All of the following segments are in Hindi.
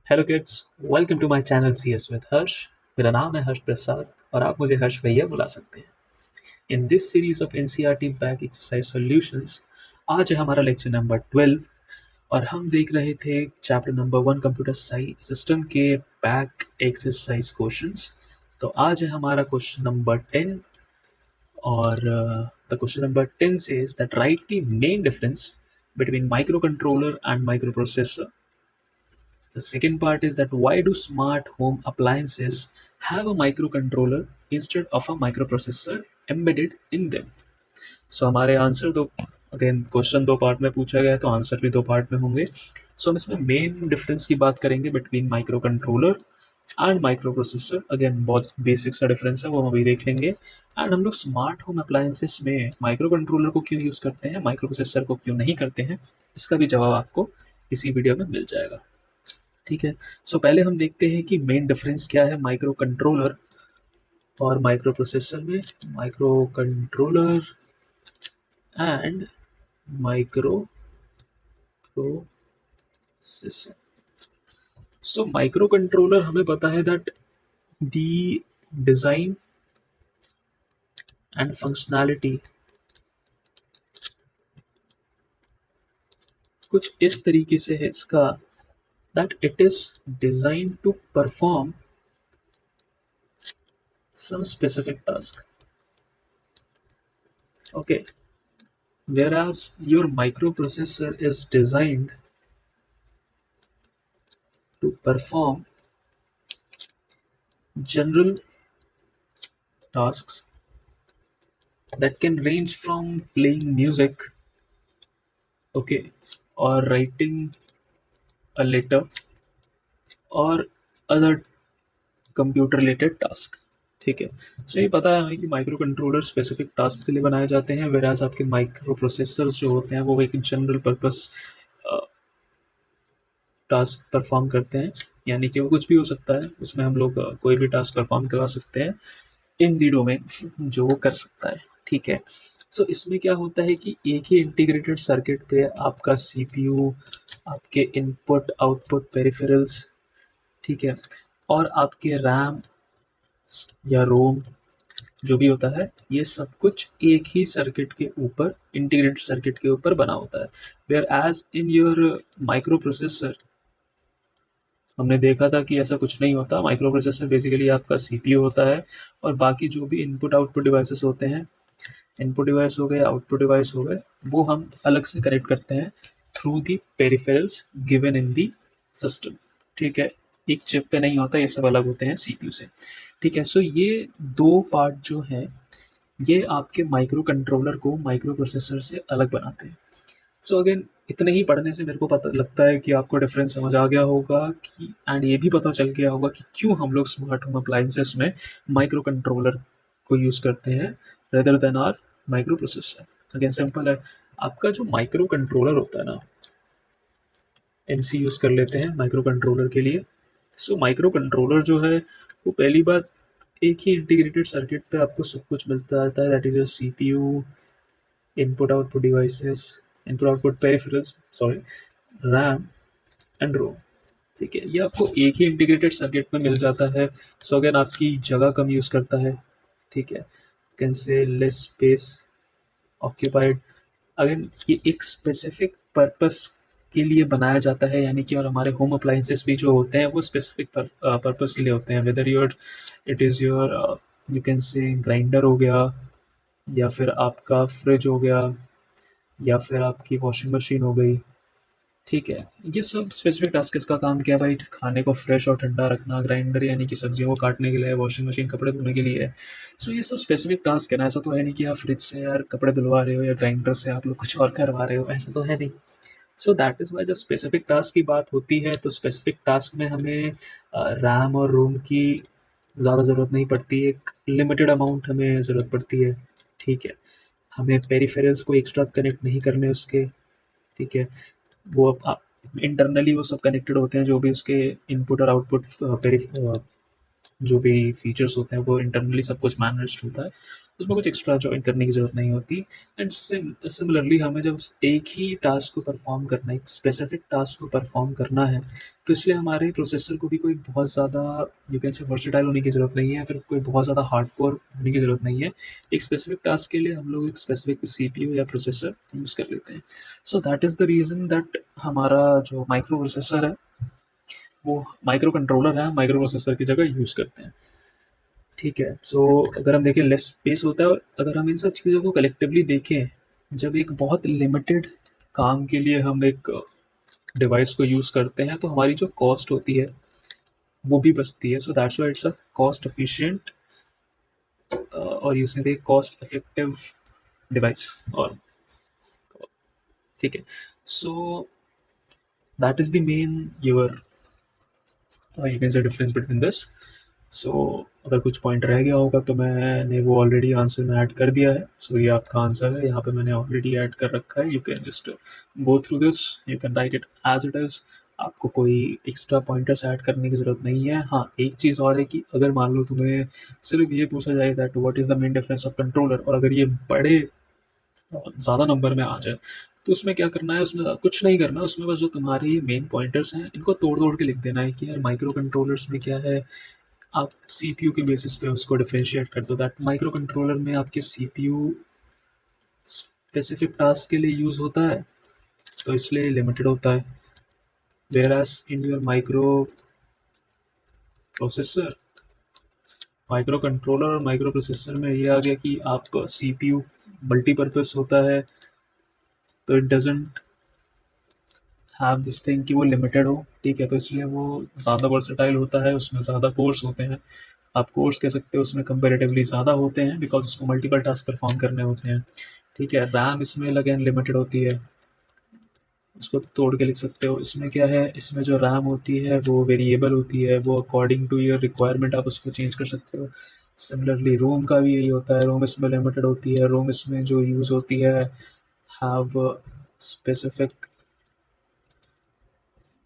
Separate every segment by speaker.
Speaker 1: Hello kids, welcome to my channel CS with Harsh. मेरा नाम है हर्ष प्रसाद और आप मुझे हर्ष भैया बुला सकते हैं। In this series of NCERT back exercise solutions, आज है हमारा लेक्चर नंबर 12 और हम देख रहे थे chapter number 1 computer science system के बैक एक्सरसाइज क्वेश्चंस। तो आज है हमारा क्वेश्चन नंबर 10 और the question number 10 says that write the main difference between microcontroller and microprocessor. The second part is that why do smart home appliances have a microcontroller instead of a microprocessor embedded in them? So हमारे आंसर दो, अगेन क्वेश्चन दो पार्ट में पूछा गया है तो आंसर भी दो पार्ट में होंगे। सो हम इसमें मेन डिफरेंस की बात करेंगे between micro controller and microprocessor. Again बहुत बेसिक सा डिफरेंस है, वो हम अभी देख लेंगे। एंड हम लोग स्मार्ट होम अप्लायंसेस में माइक्रो कंट्रोलर को क्यों यूज़ करते हैं, माइक्रो प्रोसेसर को क्यों नहीं करते हैं, इसका भी जवाब आपको इसी वीडियो में मिल जाएगा। ठीक है। सो पहले हम देखते हैं कि मेन डिफरेंस क्या है माइक्रो कंट्रोलर और माइक्रो प्रोसेसर में। Microcontroller and microprocessor. So microcontroller हमें पता है that the design and functionality कुछ इस तरीके से है इसका, that it is design to perform some specific task. Okay, whereas your microprocessor is designed to perform general tasks that can range from playing music, okay, or writing a letter or other computer related task. ठीक है। सो ये पता है हमें कि माइक्रो कंट्रोलर स्पेसिफिक टास्क के लिए बनाए जाते हैं, वेराज आपके माइक्रो प्रोसेसर्स जो होते हैं वो एक जनरल पर्पस टास्क परफॉर्म करते हैं, यानी कि वो कुछ भी हो सकता है, उसमें हम लोग कोई भी टास्क परफॉर्म करवा सकते हैं इन दी डोमेन जो वो कर सकता है। ठीक है। सो इसमें क्या होता है कि एक ही इंटीग्रेटेड सर्किट पे आपका सीपीयू, आपके इनपुट आउटपुट पेरिफेरल्स, ठीक है, और आपके रैम या रोम जो भी होता है, ये सब कुछ एक ही सर्किट के ऊपर, इंटीग्रेटेड सर्किट के ऊपर बना होता है। Whereas in your microprocessor हमने देखा था कि ऐसा कुछ नहीं होता। माइक्रो प्रोसेसर बेसिकली आपका सीपीयू होता है और बाकी जो भी इनपुट आउटपुट डिवाइसेस होते हैं, इनपुट डिवाइस हो गए, आउटपुट डिवाइस हो गए, वो हम अलग से कनेक्ट करते हैं through the peripherals given in the system. ठीक है, एक चिप पे नहीं होता, ये सब अलग होते हैं सीपीयू से। ठीक है। सो ये दो पार्ट जो हैं ये आपके माइक्रो कंट्रोलर को माइक्रो प्रोसेसर से अलग बनाते हैं। सो अगेन इतने ही पढ़ने से मेरे को पता लगता है कि आपको डिफरेंस समझ आ गया होगा कि, एंड ये भी पता चल गया होगा कि क्यों हम लोग स्मार्ट होम अप्लायंसेस में माइक्रो कंट्रोलर को यूज़ करते हैं rather than our microprocessor. Again simple है, आपका जो माइक्रो कंट्रोलर होता है ना, एमसी यूज़ कर लेते हैं माइक्रो कंट्रोलर के लिए। सो माइक्रो कंट्रोलर जो है वो पहली बात एक ही इंटीग्रेटेड सर्किट पे आपको सब कुछ मिलता रहता है, that is your CPU, input output devices, input output peripherals, sorry, RAM and ROM. ठीक है, ये आपको एक ही इंटीग्रेटेड सर्किट में मिल जाता है। सो अगेन आपकी जगह कम यूज़ करता है। ठीक है, can say less space occupied. Again ये एक स्पेसिफिक पर्पस के लिए बनाया जाता है, यानी कि और हमारे होम अप्लाइंसेस भी जो होते हैं वो स्पेसिफिक पर्पस के लिए होते हैं। Whether your it is your you can से ग्राइंडर हो गया, या फिर आपका फ्रिज हो गया, या फिर आपकी वॉशिंग मशीन हो गई। ठीक है, ये सब स्पेसिफिक टास्क इसका काम क्या है भाई, खाने को फ्रेश और ठंडा रखना। ग्राइंडर यानी कि सब्जियों को काटने के लिए, वॉशिंग मशीन कपड़े धोने के लिए है। सो ये सब स्पेसिफिक टास्क है ना, ऐसा तो है नहीं कि आप फ्रिज से यार कपड़े धुलवा रहे हो या ग्राइंडर से आप लोग कुछ और करवा रहे हो, ऐसा तो है नहीं। सो दैट इज़ वाई जब स्पेसिफिक टास्क की बात होती है तो स्पेसिफिक टास्क में हमें रैम और रोम की ज़्यादा ज़रूरत नहीं पड़ती, एक लिमिटेड अमाउंट हमें ज़रूरत पड़ती है। ठीक है, हमें पेरिफेरल्स को एक्स्ट्रा कनेक्ट नहीं करने उसके। ठीक है, वो इंटरनली वो सब कनेक्टेड होते हैं, जो भी उसके इनपुट और आउटपुट जो भी फीचर्स होते हैं वो इंटरनली सब कुछ मैनेज्ड होता है। उसमें कुछ एक्स्ट्रा ज्वाइन करने की ज़रूरत नहीं होती। एंड सिमिलरली हमें जब एक ही टास्क को परफॉर्म करना है, एक स्पेसिफिक टास्क को परफॉर्म करना है, तो इसलिए हमारे प्रोसेसर को भी कोई बहुत ज़्यादा यू कैन से वर्सेटाइल होने की ज़रूरत नहीं है, फिर कोई बहुत ज़्यादा हार्डकोर होने की ज़रूरत नहीं है। एक स्पेसिफिक टास्क के लिए हम लोग एक स्पेसिफिक सीपीयू या प्रोसेसर यूज़ कर लेते हैं। So that is the reason that हमारा जो माइक्रो प्रोसेसर है वो माइक्रो कंट्रोलर है, माइक्रो प्रोसेसर की जगह यूज़ करते हैं। ठीक है, सो अगर हम देखें लेस स्पेस होता है, और अगर हम इन सब चीज़ों को कलेक्टिवली देखें, जब एक बहुत लिमिटेड काम के लिए हम एक डिवाइस को यूज़ करते हैं तो हमारी जो कॉस्ट होती है वो भी बचती है। So that's why it's a cost efficient और यूज में कॉस्ट इफेक्टिव डिवाइस। और ठीक है, so that is the main your you can say difference between this. सो अगर कुछ पॉइंट रह गया होगा तो मैंने वो ऑलरेडी आंसर में ऐड कर दिया है। सो ये आपका आंसर है, यहाँ पे मैंने ऑलरेडी ऐड कर रखा है। You can just go through this, you can write it as it is. आपको कोई एक्स्ट्रा पॉइंटर्स ऐड करने की ज़रूरत नहीं है। हाँ, एक चीज़ और है कि अगर मान लो तुम्हें सिर्फ ये पूछा जाए that what is the main difference of controller, और अगर ये बड़े ज़्यादा नंबर में आ जाए, तो उसमें क्या करना है, उसमें कुछ नहीं करना, उसमें बस जो तुम्हारी मेन पॉइंटर्स हैं इनको तोड़ तोड़ के लिख देना है कि यार माइक्रो कंट्रोलर्स में क्या है। आप सीपीयू के बेसिस पे उसको डिफरेंशिएट कर दो दैट माइक्रो कंट्रोलर में आपके सीपीयू स्पेसिफिक टास्क के लिए यूज़ होता है तो इसलिए लिमिटेड होता है, whereas in your microprocessor, microcontroller और माइक्रो प्रोसेसर में ये आ गया कि आप सीपीयू मल्टीपर्पस होता है, तो it doesn't have this thing कि वो लिमिटेड हो। ठीक है, तो इसलिए वो ज़्यादा वर्सेटाइल होता है, उसमें ज़्यादा कोर्स होते हैं। आप कोर्स कह सकते हो, उसमें कंपेरेटिवली ज़्यादा होते हैं बिकॉज उसको मल्टीपल टास्क परफॉर्म करने होते हैं। ठीक है, रैम इसमें अगेन लिमिटेड होती है, उसको तोड़ के लिख सकते हो। इसमें क्या है, इसमें जो रैम होती है वो वेरिएबल होती है, वो अकॉर्डिंग टू योर रिक्वायरमेंट आप उसको चेंज कर सकते हो। सिमिलरली रोम का भी यही होता है, रोम इसमें लिमिटेड होती है, रोम इसमें जो यूज़ होती है हैव स्पेसिफिक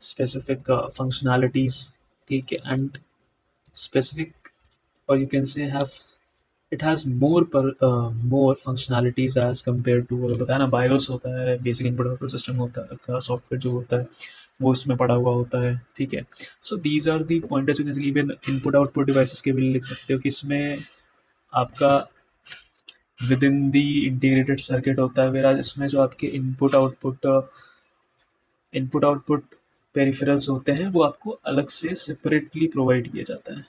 Speaker 1: specific functionalities. ठीक है, and specific, or you can say have, it has more functionalities as compared to बताया ना BIOS होता है, बेसिक इनपुट आउटपुट सिस्टम होता है का सॉफ्टवेयर जो होता है वो उसमें पड़ा हुआ होता है। ठीक है, so these are the pointers. Even input output devices के भी लिख सकते हो कि इसमें आपका within the integrated circuit होता है, वेराज इसमें जो आपके इनपुट आउटपुट पेरिफेरल्स होते हैं वो आपको अलग से सेपरेटली प्रोवाइड किया जाता है।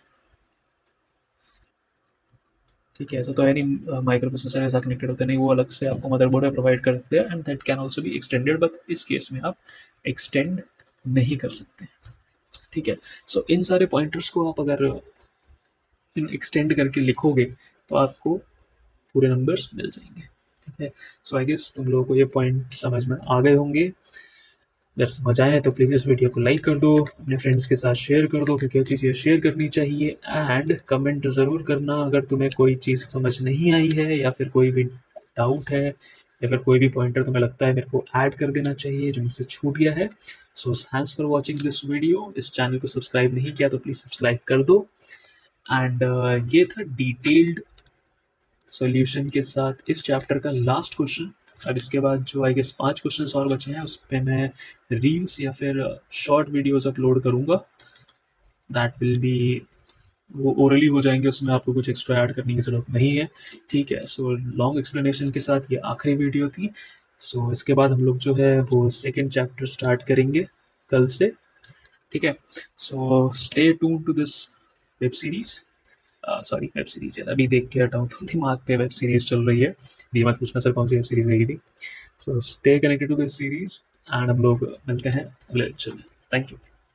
Speaker 1: ठीक है, ऐसा तो है नहीं माइक्रो प्रोसेसर ऐसा कनेक्टेड होता नहीं, वो अलग से आपको मदरबोर्ड में प्रोवाइड करते हैं and that can also be extended, but इस केस में आप एक्सटेंड नहीं कर सकते। ठीक है, सो इन सारे पॉइंटर्स को आप अगर एक्सटेंड करके लिखोगे तो आपको पूरे नंबर्स मिल जाएंगे। ठीक है, सो आई गेस तुम लोगों को ये पॉइंट समझ में आ गए होंगे। अगर समझ आए तो प्लीज़ इस वीडियो को लाइक कर दो, अपने फ्रेंड्स के साथ शेयर कर दो, क्योंकि ये चीज़ शेयर करनी चाहिए। एंड कमेंट ज़रूर करना अगर तुम्हें कोई चीज़ समझ नहीं आई है या फिर कोई भी डाउट है या फिर कोई भी पॉइंटर तुम्हें लगता है मेरे को ऐड कर देना चाहिए जो मुझसे छूट गया है। So thanks for watching this video. इस चैनल को सब्सक्राइब नहीं किया तो प्लीज़ सब्सक्राइब कर दो। एंड ये था डिटेल्ड सॉल्यूशन के साथ इस चैप्टर का लास्ट क्वेश्चन। अब इसके बाद जो आई गेस 5 क्वेश्चंस और बचे हैं उस पर मैं रील्स या फिर शॉर्ट वीडियोस अपलोड करूँगा। दैट विल बी, वो ओरली हो जाएंगे, उसमें आपको कुछ एक्स्ट्रा ऐड करने की ज़रूरत नहीं है। ठीक है, सो लॉन्ग एक्सप्लेनेशन के साथ ये आखिरी वीडियो थी। सो इसके बाद हम लोग जो है वो सेकेंड चैप्टर स्टार्ट करेंगे कल से। ठीक है, so stay tuned to this web series, sorry web series है, अभी देख के हटाऊँ तो दिमाग पे वेब सीरीज चल रही है, भी मत पूछना सर कौन सी वेब सीरीज देखी थी। So stay connected to this series and हम लोग मिलते हैं अगले लेक्चर में। Thank you.